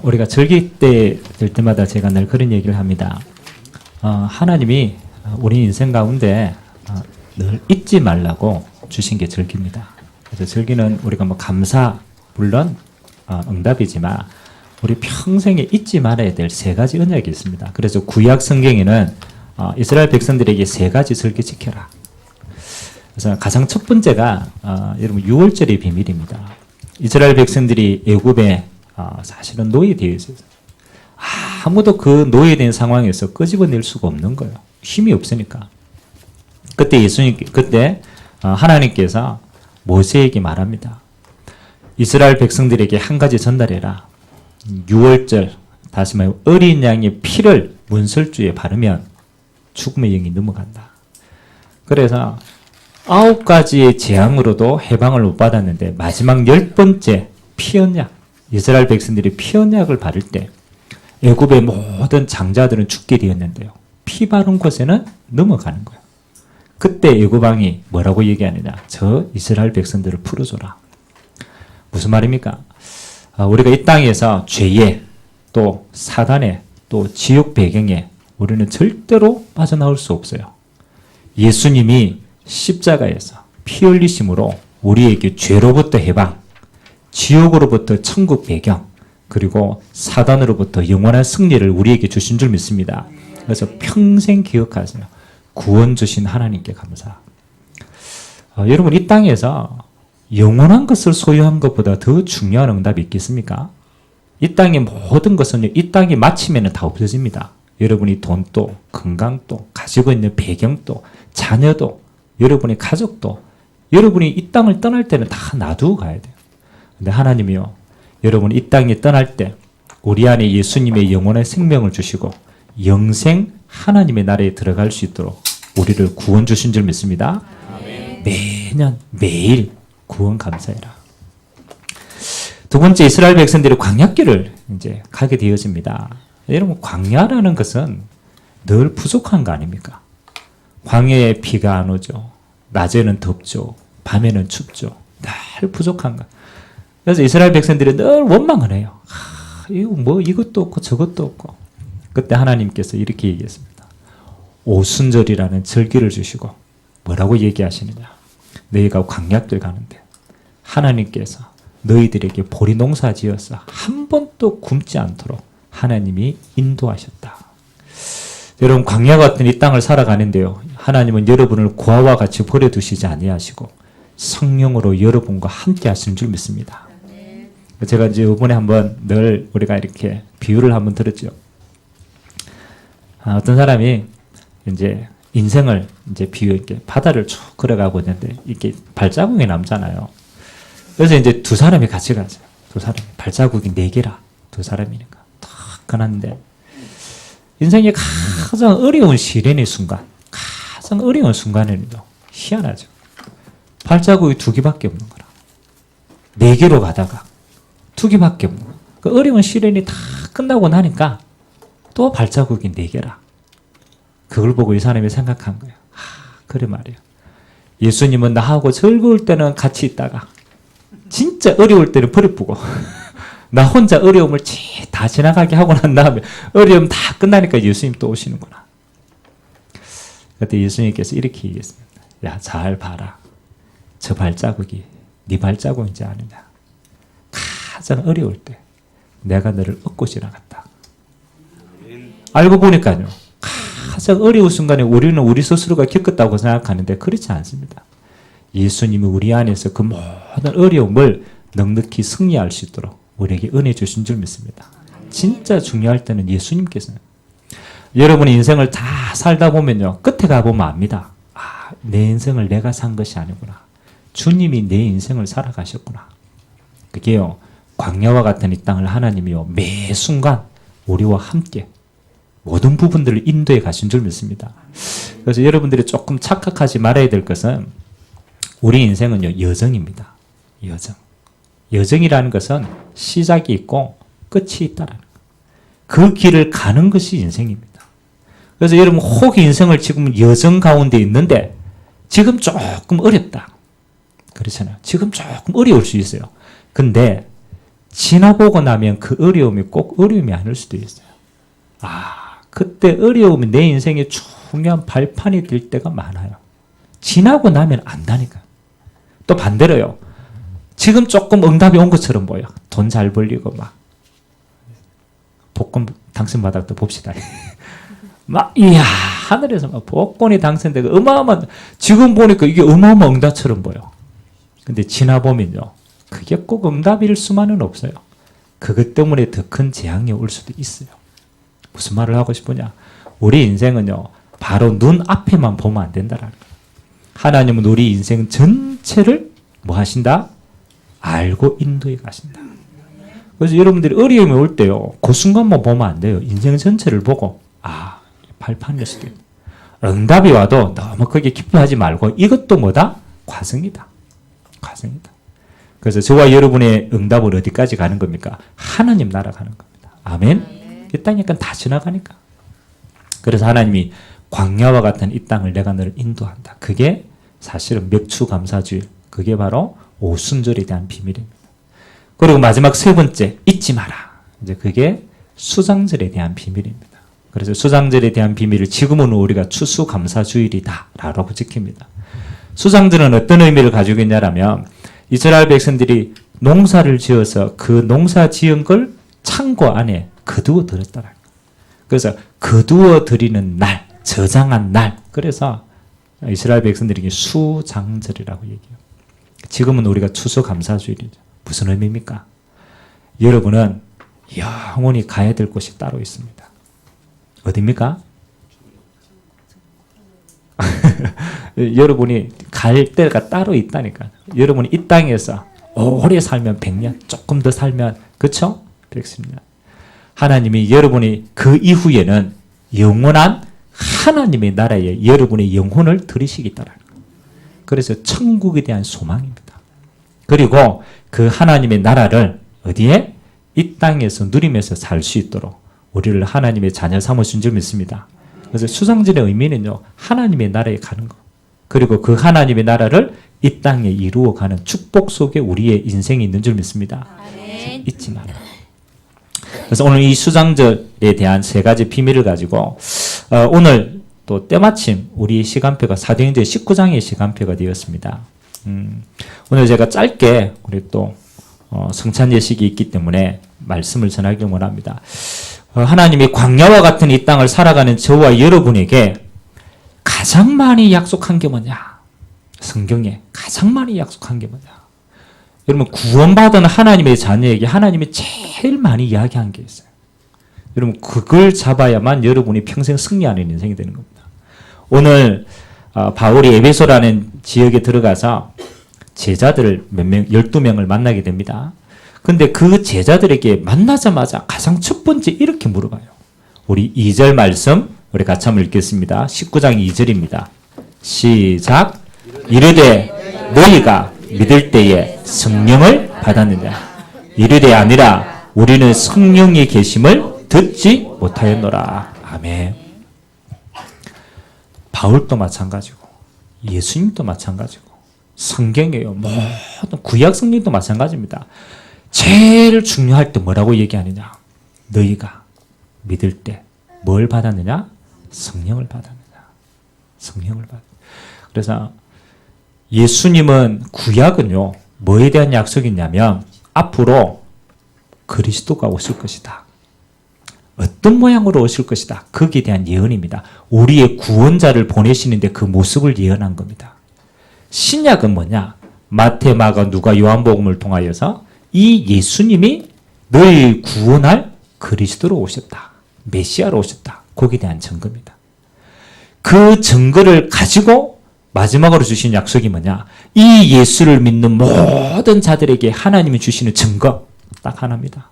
우리가 절기 때 될 때마다 제가 늘 그런 얘기를 합니다. 하나님이 우리 인생 가운데 늘 잊지 말라고 주신 게 절기입니다. 그래서 절기는 우리가 뭐 감사 물론 응답이지만 우리 평생에 잊지 말아야 될 세 가지 언약이 있습니다. 그래서 구약 성경에는 이스라엘 백성들에게 세 가지 절기 지켜라. 그래서 가장 첫 번째가 여러분 유월절의 비밀입니다. 이스라엘 백성들이 애굽에 사실은 노예되어 있어요. 아무도 그 노예된 상황에서 끄집어낼 수가 없는 거예요. 힘이 없으니까. 그때 하나님께서 모세에게 말합니다. 이스라엘 백성들에게 한 가지 전달해라. 유월절, 다시 말해 어린 양의 피를 문설주에 바르면 죽음의 영이 넘어간다. 그래서 9가지의 재앙으로도 해방을 못 받았는데 마지막 10번째 피언약, 이스라엘 백성들이 피언약을 바를 때 애굽의 모든 장자들은 죽게 되었는데요. 피 바른 곳에는 넘어가는 거예요. 그때 애굽 왕이 뭐라고 얘기하느냐? 저 이스라엘 백성들을 풀어줘라. 무슨 말입니까? 우리가 이 땅에서 죄에 또 사단에 또 지옥 배경에 우리는 절대로 빠져나올 수 없어요. 예수님이 십자가에서 피 흘리심으로 우리에게 죄로부터 해방, 지옥으로부터 천국 배경, 그리고 사단으로부터 영원한 승리를 우리에게 주신 줄 믿습니다. 그래서 평생 기억하세요. 구원 주신 하나님께 감사. 여러분 이 땅에서 영원한 것을 소유한 것보다 더 중요한 응답이 있겠습니까? 이 땅의 모든 것은 이 땅이 마치면 다 없어집니다. 여러분이 돈도 건강도 가지고 있는 배경도 자녀도 여러분의 가족도 여러분이 이 땅을 떠날 때는 다 놔두고 가야 돼요. 근데 하나님이요, 여러분 이 땅에 떠날 때 우리 안에 예수님의 영원한 생명을 주시고 영생 하나님의 나라에 들어갈 수 있도록 우리를 구원 주신 줄 믿습니다. 아멘. 매년 매일 구원 감사해라. 두 번째, 이스라엘 백성들이 광야길을 이제 가게 되어집니다. 여러분 광야라는 것은 늘 부족한 거 아닙니까? 광야에 비가 안 오죠. 낮에는 덥죠. 밤에는 춥죠. 늘 부족한 거. 그래서 이스라엘 백성들이 늘 원망을 해요. 이거 뭐 이것도 없고 저것도 없고. 그때 하나님께서 이렇게 얘기했습니다. 오순절이라는 절기를 주시고 뭐라고 얘기하시느냐? 너희가 광야길 가는데 하나님께서 너희들에게 보리 농사 지어서 한 번도 굶지 않도록 하나님이 인도하셨다. 여러분 광야 같은 이 땅을 살아가는데요. 하나님은 여러분을 고아와 같이 버려두시지 아니하시고 성령으로 여러분과 함께 하시는 줄 믿습니다. 제가 이제 이번에 한번 늘 우리가 이렇게 비유를 한번 들었죠. 어떤 사람이 이제 인생을 이제 이렇게 바다를 쭉 걸어가고 있는데 이렇게 발자국이 남잖아요. 그래서 이제 두 사람이 같이 가죠. 두 사람이 발자국이 4개라. 두 사람이니까 탁 가는데 인생의 가장 어려운 시련의 순간, 가장 어려운 순간에는요 희한하죠. 발자국이 2개밖에 없는 거라. 4개로 가다가 2개밖에 없는 거야. 그 어려운 시련이 다 끝나고 나니까 또 발자국이 4개라. 그걸 보고 이 사람이 생각한 거예요. 그래 말이에요. 예수님은 나하고 즐거울 때는 같이 있다가 진짜 어려울 때는 버려두고 나 혼자 어려움을 다 지나가게 하고 난 다음에 어려움 다 끝나니까 예수님 또 오시는구나. 그때 예수님께서 이렇게 얘기했습니다. 야, 잘 봐라. 저 발자국이 네 발자국인지 아느냐. 가장 어려울 때 내가 너를 업고 지나갔다. 알고 보니까요. 가장 어려운 순간에 우리는 우리 스스로가 겪었다고 생각하는데 그렇지 않습니다. 예수님이 우리 안에서 그 모든 어려움을 넉넉히 승리할 수 있도록 우리에게 은혜 주신 줄 믿습니다. 진짜 중요할 때는 예수님께서는 여러분의 인생을 다 살다 보면요. 끝에 가보면 압니다. 내 인생을 내가 산 것이 아니구나. 주님이 내 인생을 살아가셨구나. 그게요. 광야와 같은 이 땅을 하나님이요. 매 순간 우리와 함께 모든 부분들을 인도해 가신 줄 믿습니다. 그래서 여러분들이 조금 착각하지 말아야 될 것은 우리 인생은요. 여정입니다. 여정. 여정이라는 것은 시작이 있고 끝이 있다라는 거예요. 그 길을 가는 것이 인생입니다. 그래서 여러분 혹 인생을 지금 여정 가운데 있는데 지금 조금 어렵다. 그렇잖아요. 지금 조금 어려울 수 있어요. 근데 지나보고 나면 그 어려움이 꼭 어려움이 아닐 수도 있어요. 그때 어려움이 내 인생에 중요한 발판이 될 때가 많아요. 지나고 나면 안다니까. 또 반대로요. 지금 조금 응답이 온 것처럼 보여. 돈 잘 벌리고 막 복권 당첨받았다 봅시다. 이야, 하늘에서 막 복권이 당첨되고 어마어마한, 지금 보니까 이게 어마어마한 응답처럼 보여. 근데 지나보면요, 그게 꼭 응답일 수만은 없어요. 그것 때문에 더 큰 재앙이 올 수도 있어요. 무슨 말을 하고 싶으냐? 우리 인생은요, 바로 눈 앞에만 보면 안 된다라는 거예요. 하나님은 우리 인생 전체를 뭐 하신다? 알고 인도해 가신다. 그래서 여러분들이 어려움이 올 때요, 그 순간만 보면 안 돼요. 인생 전체를 보고, 발판일 수도 있다. 응답이 와도 너무 크게 기뻐하지 말고, 이것도 뭐다? 과정이다. 과정이다. 그래서 저와 여러분의 응답은 어디까지 가는 겁니까? 하나님 나라 가는 겁니다. 아멘? 이 땅 약간 다 지나가니까. 그래서 하나님이 광야와 같은 이 땅을 내가 너를 인도한다. 그게 사실은 멱추감사주일. 그게 바로 오순절에 대한 비밀입니다. 그리고 마지막 세 번째, 잊지 마라. 이제 그게 수장절에 대한 비밀입니다. 그래서 수장절에 대한 비밀을 지금은 우리가 추수감사주일이다 라고 지킵니다. 수장절은 어떤 의미를 가지고 있냐면, 이스라엘 백성들이 농사를 지어서 그 농사 지은 걸 창고 안에 거두어 들였더라. 그래서 거두어 들이는 날, 저장한 날. 그래서 이스라엘 백성들에게 수장절이라고 얘기해요. 지금은 우리가 추수감사주일이죠. 무슨 의미입니까? 여러분은 영원히 가야 될 곳이 따로 있습니다. 어디입니까? 여러분이 갈 데가 따로 있다니까. 여러분이 이 땅에서 오래 살면 100년, 조금 더 살면, 그쵸? 110년. 하나님이 여러분이 그 이후에는 영원한 하나님의 나라에 여러분의 영혼을 들이시겠다라는 거예요. 그래서 천국에 대한 소망입니다. 그리고 그 하나님의 나라를 어디에? 이 땅에서 누리면서 살 수 있도록 우리를 하나님의 자녀 삼으신 줄 믿습니다. 그래서 수장절의 의미는요, 하나님의 나라에 가는 것. 그리고 그 하나님의 나라를 이 땅에 이루어가는 축복 속에 우리의 인생이 있는 줄 믿습니다. 잊지 마라. 그래서 오늘 이 수장절에 대한 세 가지 비밀을 가지고 오늘 또 때마침 우리 시간표가 사도행전 19장의 시간표가 되었습니다. 오늘 제가 짧게 우리 또 성찬 예식이 있기 때문에 말씀을 전하기를 원합니다. 하나님이 광야와 같은 이 땅을 살아가는 저와 여러분에게 가장 많이 약속한 게 뭐냐? 성경에 가장 많이 약속한 게 뭐냐? 여러분, 구원받은 하나님의 자녀에게 하나님이 제일 많이 이야기한 게 있어요. 여러분, 그걸 잡아야만 여러분이 평생 승리하는 인생이 되는 겁니다. 오늘 바울이 에베소라는 지역에 들어가서 제자들을 몇 명, 12명을 만나게 됩니다. 근데 그 제자들에게 만나자마자 가장 첫 번째 이렇게 물어봐요. 우리 2절 말씀 우리 같이 한번 읽겠습니다. 19장 2절입니다. 시작. 이르되 너희가 믿을 때에 성령을 받았느냐? 이르되 아니라 우리는 성령이 계심을 듣지 못하였노라. 아멘. 바울도 마찬가지고 예수님도 마찬가지고 성경이에요. 모든 구약 성경도 마찬가지입니다. 제일 중요할 때 뭐라고 얘기하느냐? 너희가 믿을 때 뭘 받았느냐? 성령을 받았느냐? 성령을 받았느냐? 그래서 예수님은 구약은요, 뭐에 대한 약속이냐면 앞으로 그리스도가 오실 것이다. 어떤 모양으로 오실 것이다. 거기에 대한 예언입니다. 우리의 구원자를 보내시는데 그 모습을 예언한 겁니다. 신약은 뭐냐? 마태, 마가, 누가, 요한복음을 통하여서 이 예수님이 너희 구원할 그리스도로 오셨다. 메시아로 오셨다. 거기에 대한 증거입니다. 그 증거를 가지고 마지막으로 주신 약속이 뭐냐? 이 예수를 믿는 모든 자들에게 하나님이 주시는 증거 딱 하나입니다.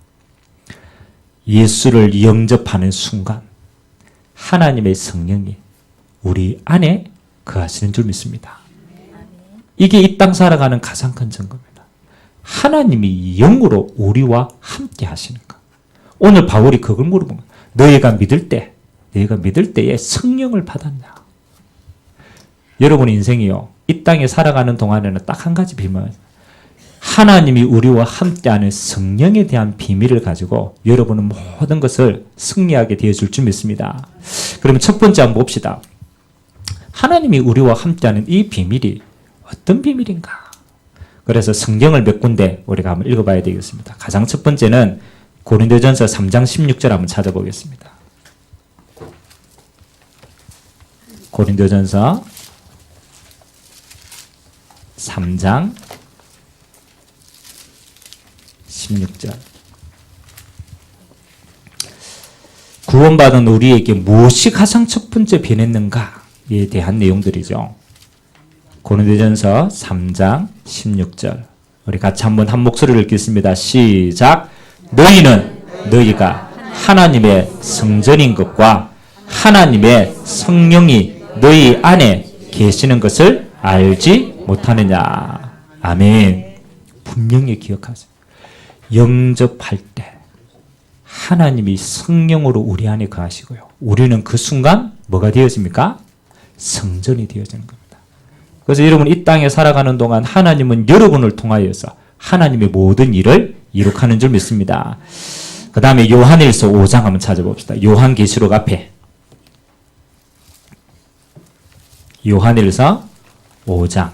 예수를 영접하는 순간 하나님의 성령이 우리 안에 거하시는 줄 믿습니다. 이게 이 땅 살아가는 가장 큰 증거입니다. 하나님이 영으로 우리와 함께 하시는 것. 오늘 바울이 그걸 물어본 거예요. 너희가 믿을 때에 성령을 받았냐? 여러분 인생이요, 이 땅에 살아가는 동안에는 딱 한 가지 비밀. 하나님이 우리와 함께하는 성령에 대한 비밀을 가지고 여러분은 모든 것을 승리하게 되어줄 줄 믿습니다. 그러면 첫 번째 한번 봅시다. 하나님이 우리와 함께하는 이 비밀이 어떤 비밀인가? 그래서 성경을 몇 군데 우리가 한번 읽어봐야 되겠습니다. 가장 첫 번째는 고린도전서 3장 16절 한번 찾아보겠습니다. 고린도전서 3장 16절. 구원받은 우리에게 무엇이 가장 첫 번째 변했는가에 대한 내용들이죠. 고린도전서 3장 16절. 우리 같이 한번 한 목소리를 읽겠습니다. 시작. 너희가 하나님의 성전인 것과 하나님의 성령이 너희 안에 계시는 것을 알지 못하느냐. 아멘. 분명히 기억하세요. 영접할 때 하나님이 성령으로 우리 안에 거하시고요. 우리는 그 순간 뭐가 되어집니까? 성전이 되어지는 겁니다. 그래서 여러분 이 땅에 살아가는 동안 하나님은 여러분을 통하여서 하나님의 모든 일을 이룩하는 줄 믿습니다. 그 다음에 요한일서 5장 한번 찾아봅시다. 요한계시록 앞에 요한일서 5장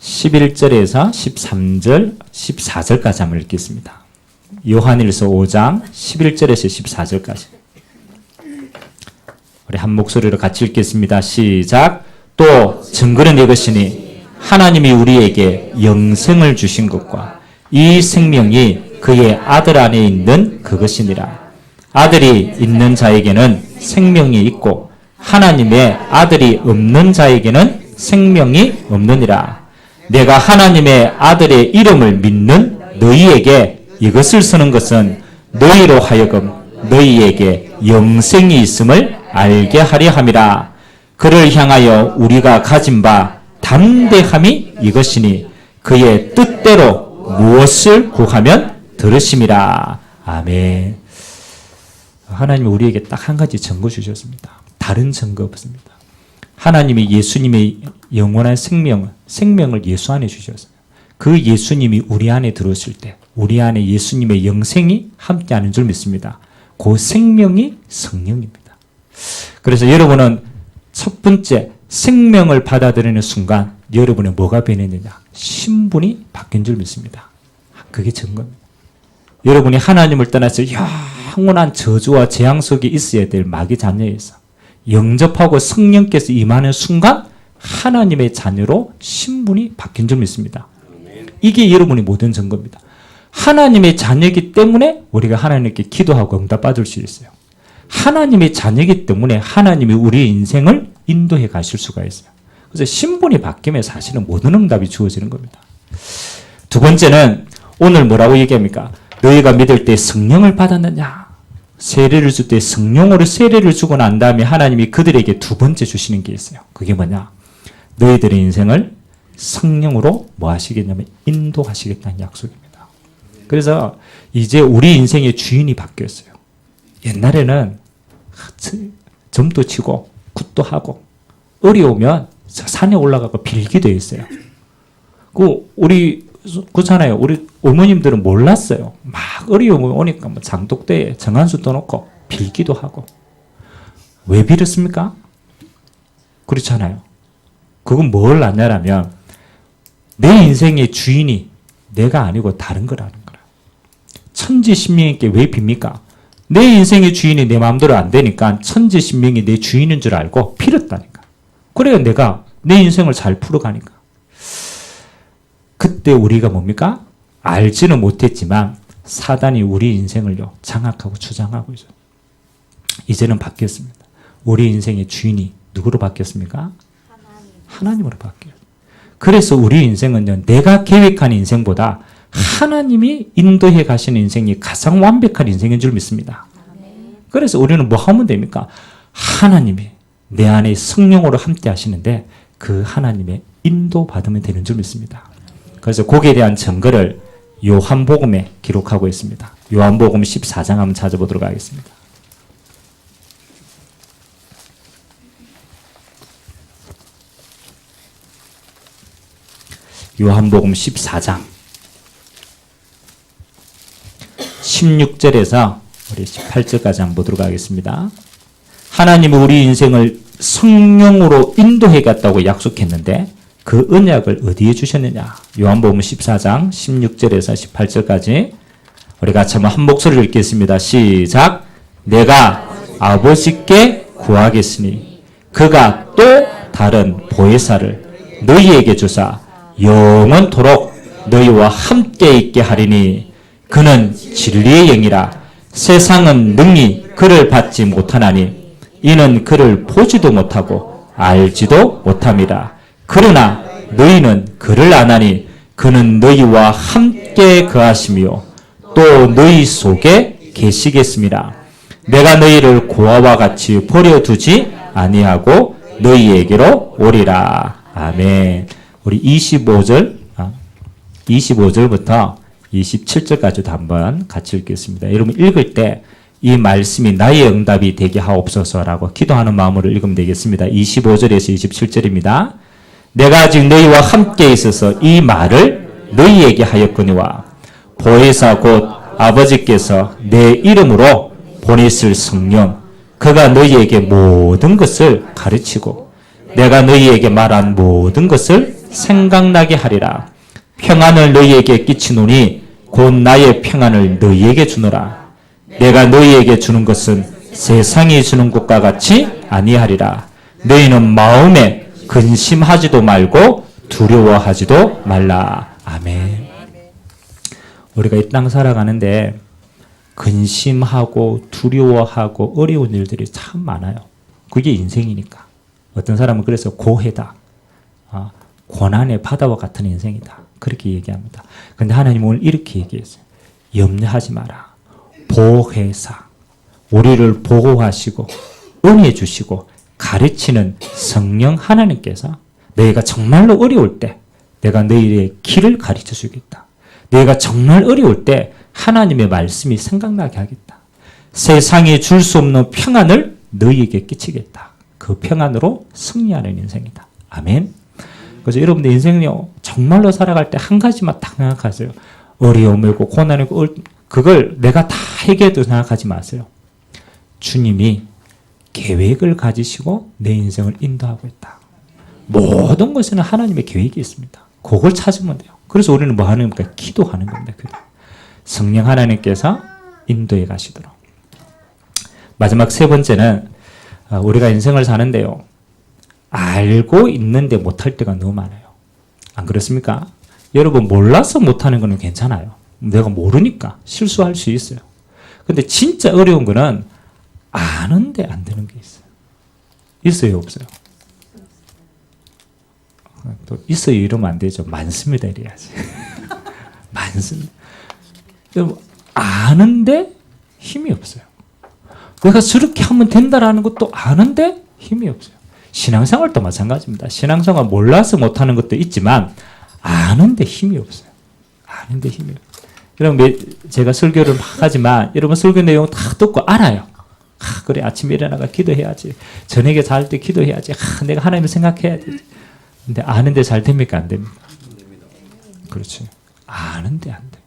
11절에서 13절, 14절까지 한번 읽겠습니다. 요한일서 5장 11절에서 14절까지. 우리 한 목소리로 같이 읽겠습니다. 시작. 또 증거는 이것이니 하나님이 우리에게 영생을 주신 것과 이 생명이 그의 아들 안에 있는 그것이니라. 아들이 있는 자에게는 생명이 있고 하나님의 아들이 없는 자에게는 생명이 없느니라. 내가 하나님의 아들의 이름을 믿는 너희에게 이것을 쓰는 것은 너희로 하여금 너희에게 영생이 있음을 알게 하려 함이라. 그를 향하여 우리가 가진 바 담대함이 이것이니 그의 뜻대로 무엇을 구하면 들으심이라. 아멘. 하나님이 우리에게 딱 한 가지 증거 주셨습니다. 다른 증거 없습니다. 하나님이 예수님의 영원한 생명을 예수 안에 주셨어요. 그 예수님이 우리 안에 들어오실 때 우리 안에 예수님의 영생이 함께하는 줄 믿습니다. 그 생명이 성령입니다. 그래서 여러분은 첫 번째 생명을 받아들이는 순간 여러분의 뭐가 변했느냐? 신분이 바뀐 줄 믿습니다. 그게 증거입니다. 여러분이 하나님을 떠나서 영원한 저주와 재앙 속에 있어야 될 마귀 자녀에서 영접하고 성령께서 임하는 순간 하나님의 자녀로 신분이 바뀐 줄 믿습니다. 이게 여러분이 모든 증거입니다. 하나님의 자녀이기 때문에 우리가 하나님께 기도하고 응답받을 수 있어요. 하나님의 자녀이기 때문에 하나님이 우리의 인생을 인도해 가실 수가 있어요. 그래서 신분이 바뀌면 사실은 모든 응답이 주어지는 겁니다. 두 번째는 오늘 뭐라고 얘기합니까? 너희가 믿을 때 성령을 받았느냐? 세례를 줄 때 성령으로 세례를 주고 난 다음에 하나님이 그들에게 두 번째 주시는 게 있어요. 그게 뭐냐? 너희들의 인생을 성령으로 뭐 하시겠냐면 인도하시겠다는 약속입니다. 그래서 이제 우리 인생의 주인이 바뀌었어요. 옛날에는 점도 치고 굿도 하고 어려우면 산에 올라가고 빌기도 했어요. 그렇잖아요. 우리 어머님들은 몰랐어요. 막 어려움이 오니까 뭐 장독대에 정한수 떠놓고 빌기도 하고. 왜 빌었습니까? 그렇잖아요. 그건 뭘 아냐라면 내 인생의 주인이 내가 아니고 다른 거라는 거라. 천지신명에게 왜 빕니까? 내 인생의 주인이 내 마음대로 안 되니까 천지신명이 내 주인인 줄 알고 빌었다니까. 그래야 내가 내 인생을 잘 풀어가니까. 그때 우리가 뭡니까? 알지는 못했지만 사단이 우리 인생을요 장악하고 주장하고 있어요. 이제는 바뀌었습니다. 우리 인생의 주인이 누구로 바뀌었습니까? 하나님으로 바뀌어요. 그래서 우리 인생은요 내가 계획한 인생보다 하나님이 인도해 가시는 인생이 가장 완벽한 인생인 줄 믿습니다. 그래서 우리는 뭐 하면 됩니까? 하나님이 내 안에 성령으로 함께 하시는데 그 하나님의 인도받으면 되는 줄 믿습니다. 그래서 거기에 대한 증거를 요한복음에 기록하고 있습니다. 요한복음 14장 한번 찾아보도록 하겠습니다. 요한복음 14장 16절에서 우리 18절까지 한번 보도록 하겠습니다. 하나님은 우리 인생을 성령으로 인도해갔다고 약속했는데 그 언약을 어디에 주셨느냐? 요한복음 14장 16절에서 18절까지 우리 같이 한번 한 목소리를 읽겠습니다. 시작. 내가 아버지께 구하겠으니 그가 또 다른 보혜사를 너희에게 주사 영원토록 너희와 함께 있게 하리니 그는 진리의 영이라. 세상은 능히 그를 받지 못하나니 이는 그를 보지도 못하고 알지도 못함이라. 그러나 너희는 그를 아나니 그는 너희와 함께 거하시며 또 너희 속에 계시겠습니다. 내가 너희를 고아와 같이 버려두지 아니하고 너희에게로 오리라. 아멘. 우리 25절부터 27절까지도 한번 같이 읽겠습니다. 여러분 읽을 때 이 말씀이 나의 응답이 되게 하옵소서라고 기도하는 마음으로 읽으면 되겠습니다. 25절에서 27절입니다. 내가 아직 너희와 함께 있어서 이 말을 너희에게 하였거니와 보혜사 곧 아버지께서 내 이름으로 보내실 성령 그가 너희에게 모든 것을 가르치고 내가 너희에게 말한 모든 것을 생각나게 하리라. 평안을 너희에게 끼치노니 곧 나의 평안을 너희에게 주노라. 내가 너희에게 주는 것은 세상이 주는 것과 같이 아니하리라. 너희는 마음에 근심하지도 말고 두려워하지도 말라. 아멘. 우리가 이 땅 살아가는데 근심하고 두려워하고 어려운 일들이 참 많아요. 그게 인생이니까. 어떤 사람은 그래서 고해다. 고난의 바다와 같은 인생이다. 그렇게 얘기합니다. 그런데 하나님은 오늘 이렇게 얘기했어요. 염려하지 마라. 보혜사. 우리를 보호하시고 은혜 주시고 가르치는 성령 하나님께서 너희가 정말로 어려울 때 내가 너희의 길을 가르쳐 주겠다. 너희가 정말 어려울 때 하나님의 말씀이 생각나게 하겠다. 세상에 줄 수 없는 평안을 너희에게 끼치겠다. 그 평안으로 승리하는 인생이다. 아멘. 그래서 여러분들 인생요 정말로 살아갈 때 한 가지만 딱 생각하세요. 어려움이고 고난이고 그걸 내가 다 해결해도 생각하지 마세요. 주님이 계획을 가지시고 내 인생을 인도하고 있다. 모든 것에는 하나님의 계획이 있습니다. 그걸 찾으면 돼요. 그래서 우리는 뭐 하는 겁니까? 기도하는 겁니다. 성령 하나님께서 인도해 가시도록. 마지막 세 번째는 우리가 인생을 사는데요. 알고 있는데 못할 때가 너무 많아요. 안 그렇습니까? 여러분 몰라서 못하는 거는 괜찮아요. 내가 모르니까 실수할 수 있어요. 근데 진짜 어려운 거는 아는데 안 되는 게 있어요. 있어요, 없어요? 또 있어요 이러면 안 되죠. 많습니다 이래야지. 많습니다. 여러분 아는데 힘이 없어요. 내가 저렇게 하면 된다라는 것도 아는데 힘이 없어요. 신앙생활도 마찬가지입니다. 신앙생활 몰라서 못하는 것도 있지만 아는데 힘이 없어요. 아는데 힘이 없어요. 여러분 제가 설교를 막 하지만 여러분 설교 내용 다 듣고 알아요. 그래 아침에 일어나가 기도해야지. 저녁에 잘 때 기도해야지. 내가 하나님을 생각해야 되지. 근데 아는데 잘 됩니까? 안 됩니까? 그렇지. 아는데 안 돼.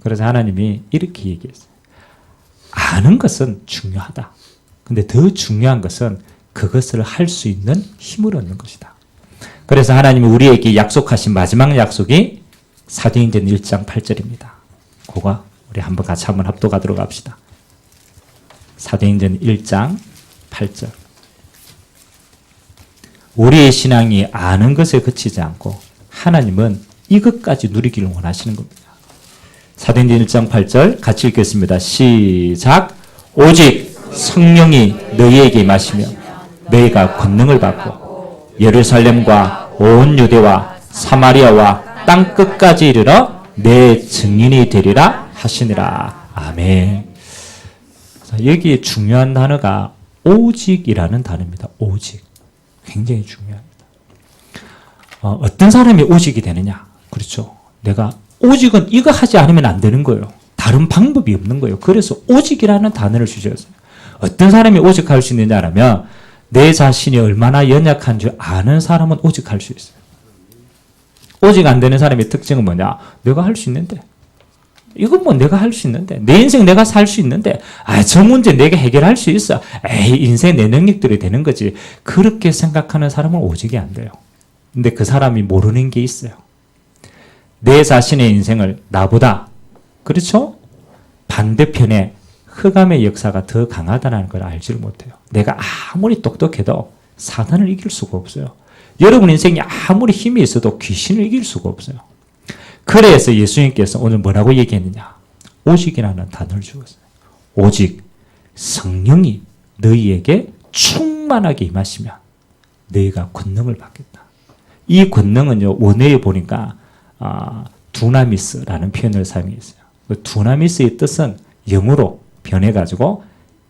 그래서 하나님이 이렇게 얘기했어요. 아는 것은 중요하다. 근데 더 중요한 것은 그것을 할 수 있는 힘을 얻는 것이다. 그래서 하나님이 우리에게 약속하신 마지막 약속이 사도행전 1장 8절입니다. 그거 우리 한번 같이 한번 합독하도록 합시다. 사도행전 1장 8절. 우리의 신앙이 아는 것에 그치지 않고 하나님은 이것까지 누리기를 원하시는 겁니다. 사도행전 1장 8절 같이 읽겠습니다. 시작. 오직 성령이 너희에게 임하시며 너희가 권능을 받고 예루살렘과 온 유대와 사마리아와 땅 끝까지 이르러 내 증인이 되리라 하시니라. 아멘. 여기에 중요한 단어가 오직이라는 단어입니다. 오직. 굉장히 중요합니다. 어떤 사람이 오직이 되느냐? 그렇죠. 내가 오직은 이거 하지 않으면 안 되는 거예요. 다른 방법이 없는 거예요. 그래서 오직이라는 단어를 주셨어요. 어떤 사람이 오직할 수 있느냐라면 내 자신이 얼마나 연약한 줄 아는 사람은 오직할 수 있어요. 오직 안 되는 사람의 특징은 뭐냐? 내가 할 수 있는데. 이건 뭐 내가 할 수 있는데. 내 인생 내가 살 수 있는데. 저 문제 내가 해결할 수 있어. 인생 내 능력들이 되는 거지. 그렇게 생각하는 사람은 오직이 안 돼요. 근데 그 사람이 모르는 게 있어요. 내 자신의 인생을 나보다, 그렇죠? 반대편에 흑암의 역사가 더 강하다는 걸 알지를 못해요. 내가 아무리 똑똑해도 사단을 이길 수가 없어요. 여러분 인생이 아무리 힘이 있어도 귀신을 이길 수가 없어요. 그래서 예수님께서 오늘 뭐라고 얘기했느냐? 오직이라는 단어를 주었어요. 오직 성령이 너희에게 충만하게 임하시면 너희가 권능을 받겠다. 이 권능은요, 원어에 보니까 두나미스라는 표현을 사용했어요. 그 두나미스의 뜻은 영어로 변해가지고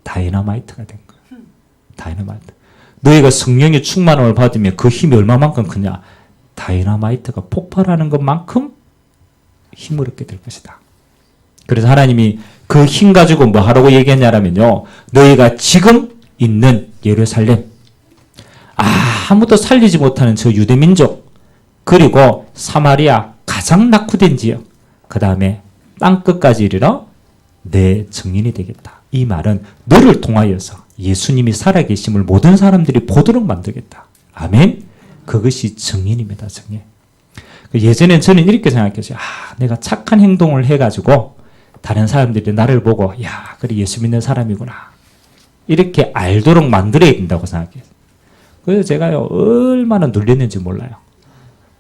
다이너마이트가 된 거예요. 다이너마이트. 너희가 성령의 충만함을 받으면 그 힘이 얼마만큼 크냐? 다이너마이트가 폭발하는 것만큼 힘을 얻게 될 것이다. 그래서 하나님이 그 힘 가지고 뭐 하라고 얘기했냐면요. 너희가 지금 있는 예루살렘, 아무도 살리지 못하는 저 유대민족, 그리고 사마리아 가장 낙후된 지역, 그 다음에 땅끝까지 이르러 내 증인이 되겠다. 이 말은 너를 통하여서 예수님이 살아계심을 모든 사람들이 보도록 만들겠다. 아멘. 그것이 증인입니다. 증인. 예전엔 저는 이렇게 생각했어요. 내가 착한 행동을 해가지고 다른 사람들이 나를 보고 그래 예수 믿는 사람이구나. 이렇게 알도록 만들어야 된다고 생각했어요. 그래서 제가요 얼마나 눌렸는지 몰라요.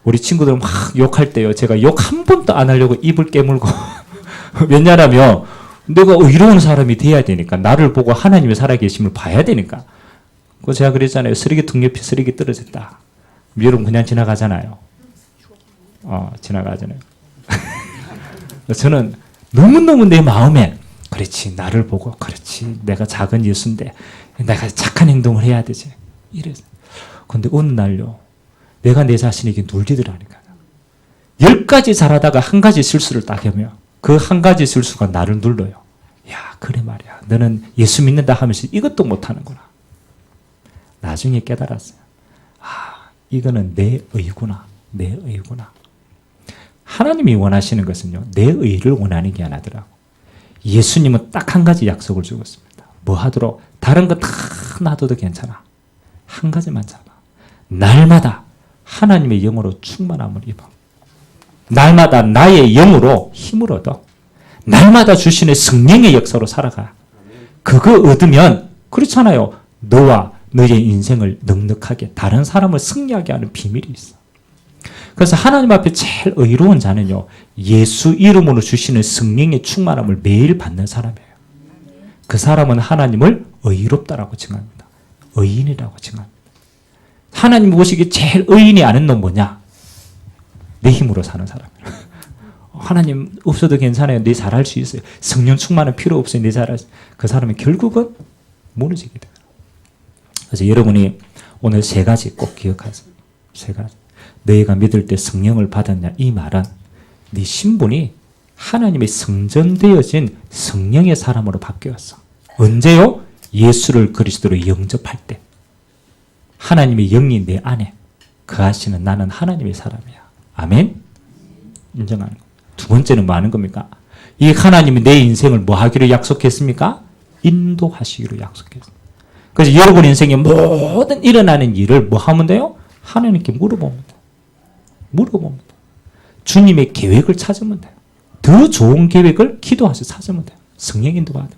우리 친구들 막 욕할 때요. 제가 욕 한 번도 안 하려고 입을 깨물고 왜냐하면 내가 의로운 사람이 돼야 되니까 나를 보고 하나님의 살아계심을 봐야 되니까. 그래서 제가 그랬잖아요. 쓰레기통 옆에 쓰레기 떨어졌다. 여러분 그냥 지나가잖아요. 지나가잖아요. 저는 너무너무 내 마음에 그렇지 나를 보고 그렇지 내가 작은 예수인데 내가 착한 행동을 해야 되지. 이래서. 근데 어느 날요. 내가 내 자신에게 눌리더라니까요. 10가지 잘하다가 한 가지 실수를 딱 하면 그 한 가지 실수가 나를 눌러요. 그래 말이야. 너는 예수 믿는다 하면서 이것도 못하는구나. 나중에 깨달았어요. 이거는 내 의구나. 내 의구나. 하나님이 원하시는 것은요. 내 의를 원하는 게 아니더라고. 예수님은 딱 한 가지 약속을 주었습니다. 뭐 하도록? 다른 거 다 놔둬도 괜찮아. 한 가지만 잡아. 날마다 하나님의 영으로 충만함을 입어. 날마다 나의 영으로 힘을 얻어. 날마다 주시는 성령의 역사로 살아가. 그거 얻으면 그렇잖아요. 너와 너의 인생을 넉넉하게 다른 사람을 승리하게 하는 비밀이 있어. 그래서 하나님 앞에 제일 의로운 자는요. 예수 이름으로 주시는 성령의 충만함을 매일 받는 사람이에요. 그 사람은 하나님을 의롭다라고 칭합니다. 의인이라고 칭합니다. 하나님 보시기에 제일 의인이 아는 놈 뭐냐? 내 힘으로 사는 사람이에요. 하나님 없어도 괜찮아요. 내 잘할 수 있어요. 성령 충만은 필요 없어요. 내 잘할 수 있어요. 그 사람이 결국은 무너지게 돼요. 그래서 여러분이 오늘 3가지 꼭 기억하세요. 3가지. 너희가 믿을 때 성령을 받았냐? 이 말은 네 신분이 하나님의 성전되어진 성령의 사람으로 바뀌었어. 언제요? 예수를 그리스도로 영접할 때. 하나님의 영이 내 안에 거하시는 나는 하나님의 사람이야. 아멘? 인정하는 거. 2번째는 뭐 하는 겁니까? 이 하나님이 내 인생을 뭐 하기로 약속했습니까? 인도하시기로 약속했습니다. 그래서 여러분 인생에 모든 일어나는 일을 뭐 하면 돼요? 하나님께 물어봅니다. 물어봅니다. 주님의 계획을 찾으면 돼요. 더 좋은 계획을 기도하셔서 찾으면 돼요. 성령 인도받아요.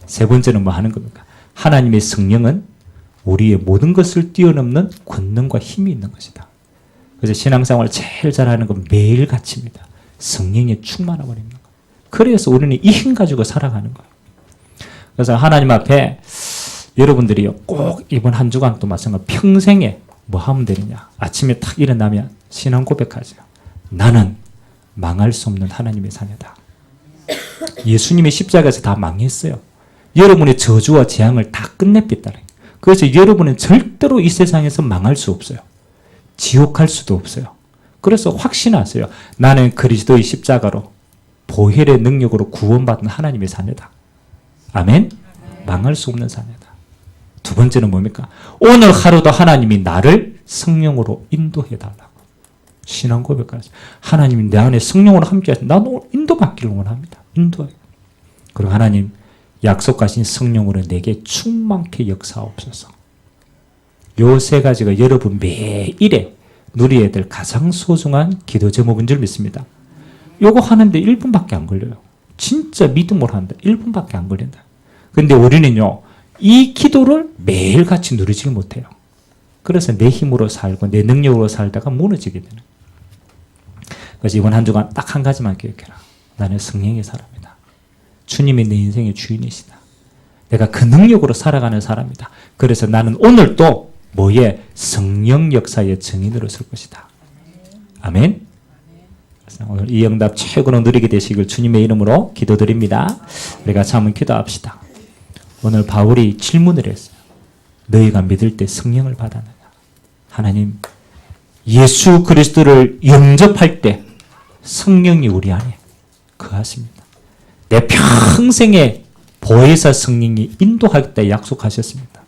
3번째는 뭐 하는 겁니까? 하나님의 성령은 우리의 모든 것을 뛰어넘는 권능과 힘이 있는 것이다. 그래서 신앙생활을 제일 잘하는 건 매일같이입니다. 성령의 충만함을 입는 거예요. 그래서 우리는 이 힘 가지고 살아가는 거예요. 그래서 하나님 앞에 여러분들이 꼭 이번 한 주간 또 마찬가지로 평생에 뭐 하면 되느냐. 아침에 탁 일어나면 신앙 고백하세요. 나는 망할 수 없는 하나님의 자녀다. 예수님의 십자가에서 다 망했어요. 여러분의 저주와 재앙을 다 끝냈겠다. 그래서 여러분은 절대로 이 세상에서 망할 수 없어요. 지옥할 수도 없어요. 그래서 확신하세요. 나는 그리스도의 십자가로 보혈의 능력으로 구원받은 하나님의 자녀다. 아멘? 망할 수 없는 자녀다. 2번째는 뭡니까? 오늘 하루도 하나님이 나를 성령으로 인도해달라고. 신앙 고백하세요. 하나님이 내 안에 성령으로 함께 하시면 나도 인도받기를 원합니다. 인도. 그리고 하나님 약속하신 성령으로 내게 충만케 역사하옵소서. 요 세 가지가 여러분 매일에 누려야 될 가장 소중한 기도 제목인 줄 믿습니다. 요거 하는데 1분밖에 안 걸려요. 진짜 믿음으로 한다. 1분밖에 안 걸린다. 근데 우리는요, 이 기도를 매일같이 누리지 못해요. 그래서 내 힘으로 살고 내 능력으로 살다가 무너지게 되는 거예요. 그래서 이번 한 주간 딱 한 가지만 기억해라. 나는 성령의 사람이다. 주님이 내 인생의 주인이시다. 내가 그 능력으로 살아가는 사람이다. 그래서 나는 오늘도 뭐에 성령 역사의 증인으로 설 것이다. 아멘. 그래서 오늘 이 응답 최고로 누리게 되시길 주님의 이름으로 기도드립니다. 우리가 한번 기도합시다. 오늘 바울이 질문을 했어요. 너희가 믿을 때 성령을 받았느냐? 하나님, 예수 그리스도를 영접할 때 성령이 우리 안에 거하십니다. 내 평생에 보혜사 성령이 인도하겠다 약속하셨습니다.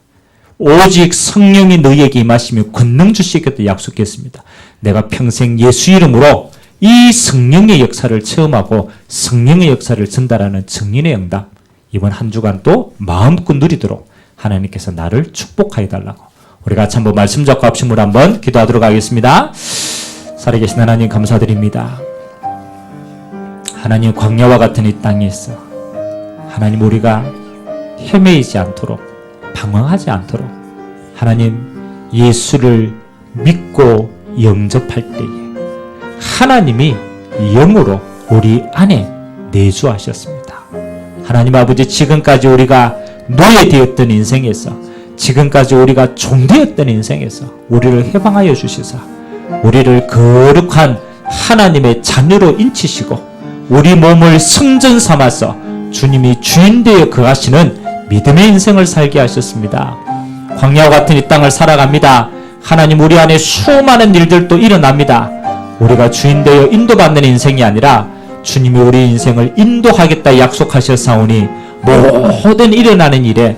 오직 성령이 너희에게 임하시며 권능 주시겠다 약속했습니다. 내가 평생 예수 이름으로 이 성령의 역사를 체험하고 성령의 역사를 전달하는 증인의 응답, 이번 한 주간 또 마음껏 누리도록 하나님께서 나를 축복하여 달라고 우리 같이 한번 말씀 잡고 합심으로 한번 기도하도록 하겠습니다. 살아계신 하나님 감사드립니다. 하나님 광야와 같은 이 땅에서 하나님 우리가 헤매이지 않도록 방황하지 않도록 하나님 예수를 믿고 영접할 때에 하나님이 영으로 우리 안에 내주하셨습니다. 하나님 아버지 지금까지 우리가 노예되었던 인생에서 지금까지 우리가 종되었던 인생에서 우리를 해방하여 주시사 우리를 거룩한 하나님의 자녀로 인치시고 우리 몸을 성전 삼아서 주님이 주인 되어 거하시는 믿음의 인생을 살게 하셨습니다. 광야와 같은 이 땅을 살아갑니다. 하나님 우리 안에 수많은 일들도 일어납니다. 우리가 주인 되어 인도받는 인생이 아니라 주님이 우리 인생을 인도하겠다 약속하셨사오니 모든 일어나는 일에